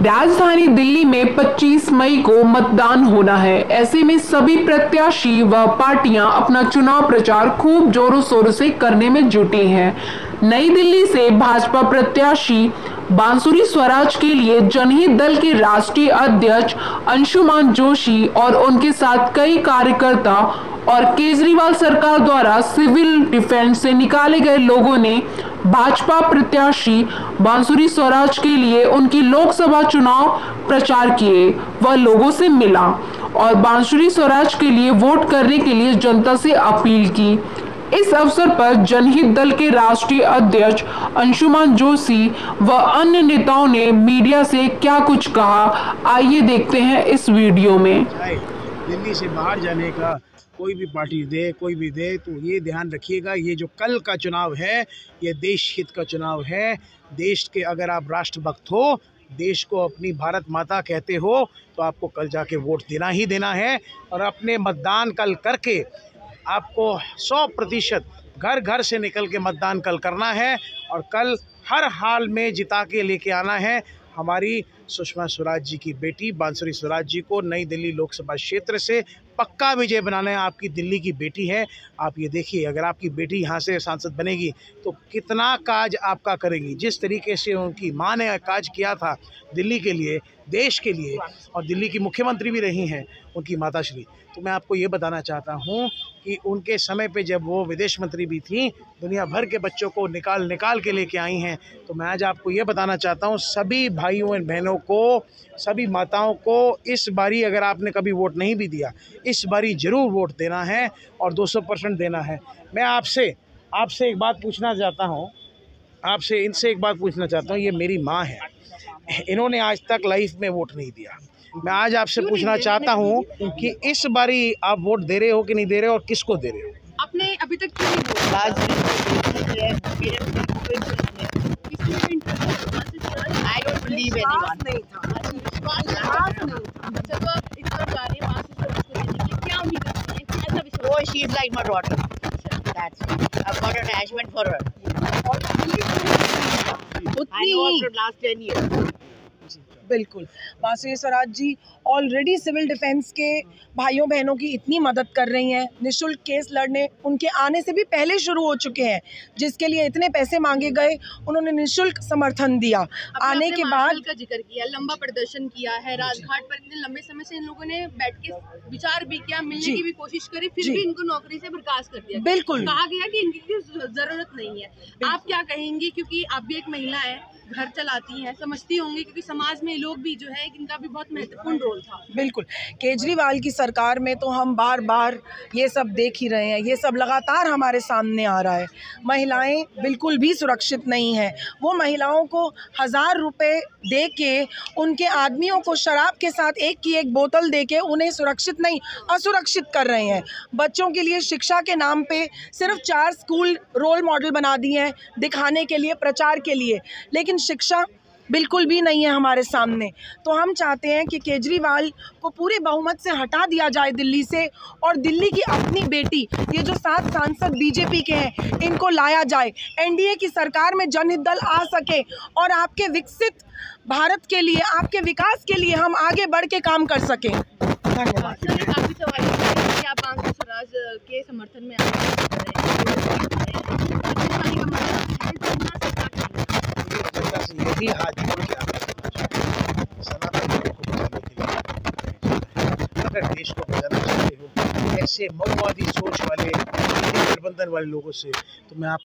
राजधानी दिल्ली में 25 मई को मतदान होना है। ऐसे में सभी प्रत्याशी व पार्टियां अपना चुनाव प्रचार खूब जोरों शोरों से करने में जुटी हैं। नई दिल्ली से भाजपा प्रत्याशी बांसुरी स्वराज के लिए जनहित दल के राष्ट्रीय अध्यक्ष अंशुमान जोशी और उनके साथ कई कार्यकर्ता और केजरीवाल सरकार द्वारा सिविल डिफेंस से निकाले गए लोगों ने भाजपा प्रत्याशी बांसुरी स्वराज के लिए उनकी लोकसभा चुनाव प्रचार किए व लोगों से मिला और बांसुरी स्वराज के लिए वोट करने के लिए जनता से अपील की। इस अवसर पर जनहित दल के राष्ट्रीय अध्यक्ष अंशुमान जोशी व अन्य नेताओं ने मीडिया से क्या कुछ कहा, आइए देखते हैं इस वीडियो में। दिल्ली से बाहर जाने का कोई भी पार्टी दे, कोई भी दे, तो ये ध्यान रखिएगा, ये जो कल का चुनाव है ये देश हित का चुनाव है। देश के अगर आप राष्ट्रभक्त हो, देश को अपनी भारत माता कहते हो, तो आपको कल जाके वोट देना ही देना है और अपने मतदान कल करके आपको 100% घर घर से निकल के मतदान कल करना है और कल हर हाल में जिता के लेके आना है। हमारी सुषमा स्वराज जी की बेटी बांसुरी स्वराज जी को नई दिल्ली लोकसभा क्षेत्र से पक्का विजय बनाना है। आपकी दिल्ली की बेटी है, आप ये देखिए, अगर आपकी बेटी यहाँ से सांसद बनेगी तो कितना काज आपका करेगी। जिस तरीके से उनकी माँ ने काज किया था दिल्ली के लिए, देश के लिए, और दिल्ली की मुख्यमंत्री भी रही हैं उनकी माताश्री, तो मैं आपको ये बताना चाहता हूँ कि उनके समय पे जब वो विदेश मंत्री भी थी, दुनिया भर के बच्चों को निकाल के लेके आई हैं। तो मैं आज आपको ये बताना चाहता हूँ, सभी भाइयों और बहनों को, सभी माताओं को, इस बारी अगर आपने कभी वोट नहीं भी दिया, इस बारी ज़रूर वोट देना है और 200% देना है। मैं आपसे एक बात पूछना चाहता हूँ, इनसे एक बात पूछना चाहता हूँ। ये मेरी माँ है, इन्होंने आज तक लाइफ में वोट नहीं दिया। मैं आज आपसे पूछना चाहता हूँ कि इस बारी आप वोट दे रहे हो कि नहीं दे रहे हो और किसको दे रहे हो? आपने अभी तक क्यों नहीं I don't believe anyone. Oh, she's like my daughter. That's it. I've got an attachment for her. I know her for the last 10 years. बिल्कुल, बांसुरी Swaraj ji already civil defence के भाइयों बहनों की इतनी मदद कर रही हैं। निःशुल्क केस लड़ने उनके आने से भी पहले शुरू हो चुके हैं, जिसके लिए इतने पैसे मांगे गए उन्होंने निःशुल्क समर्थन दिया। आने के बाद का जिक्र किया, लंबा प्रदर्शन किया है राजघाट पर, इतने लंबे समय से इन लोगों ने बैठ के विचार भी किया, मिलने की भी कोशिश करी, फिर भी इनको नौकरी से बर्खास्त कर दिया। बिल्कुल, कहा गया कि इनकी जरूरत नहीं है। आप क्या कहेंगी, क्योंकि आप भी एक महिला है, घर चलाती हैं, समझती होंगी, क्योंकि समाज में लोग भी जो है इनका भी बहुत महत्वपूर्ण रोल था। बिल्कुल, केजरीवाल की सरकार में तो हम बार बार ये सब देख ही रहे हैं, ये सब लगातार हमारे सामने आ रहा है। महिलाएं बिल्कुल भी सुरक्षित नहीं हैं। वो महिलाओं को 1000 रुपये दे के, उनके आदमियों को शराब के साथ एक की एक बोतल दे के उन्हें सुरक्षित नहीं, असुरक्षित कर रहे हैं। बच्चों के लिए शिक्षा के नाम पे सिर्फ 4 स्कूल रोल मॉडल बना दिए हैं, दिखाने के लिए, प्रचार के लिए, लेकिन शिक्षा बिल्कुल भी नहीं है हमारे सामने। तो हम चाहते हैं कि केजरीवाल को पूरे बहुमत से हटा दिया जाए दिल्ली से और दिल्ली की अपनी बेटी, ये जो 7 सांसद बीजेपी के हैं, इनको लाया जाए। एनडीए की सरकार में जनहित दल आ सके और आपके विकसित भारत के लिए, आपके विकास के लिए हम आगे बढ़ के काम कर सकें। धन्यवाद। काफी सवाल है कि आप बांसुरी स्वराज के समर्थन में यही हाथ जोड़ के सनातन धर्म को बचाने के लिए, अगर देश को बचाना चाहते हो ऐसे मऊवादी सोच वाले, गठबंधन वाले लोगों से, तो मैं आप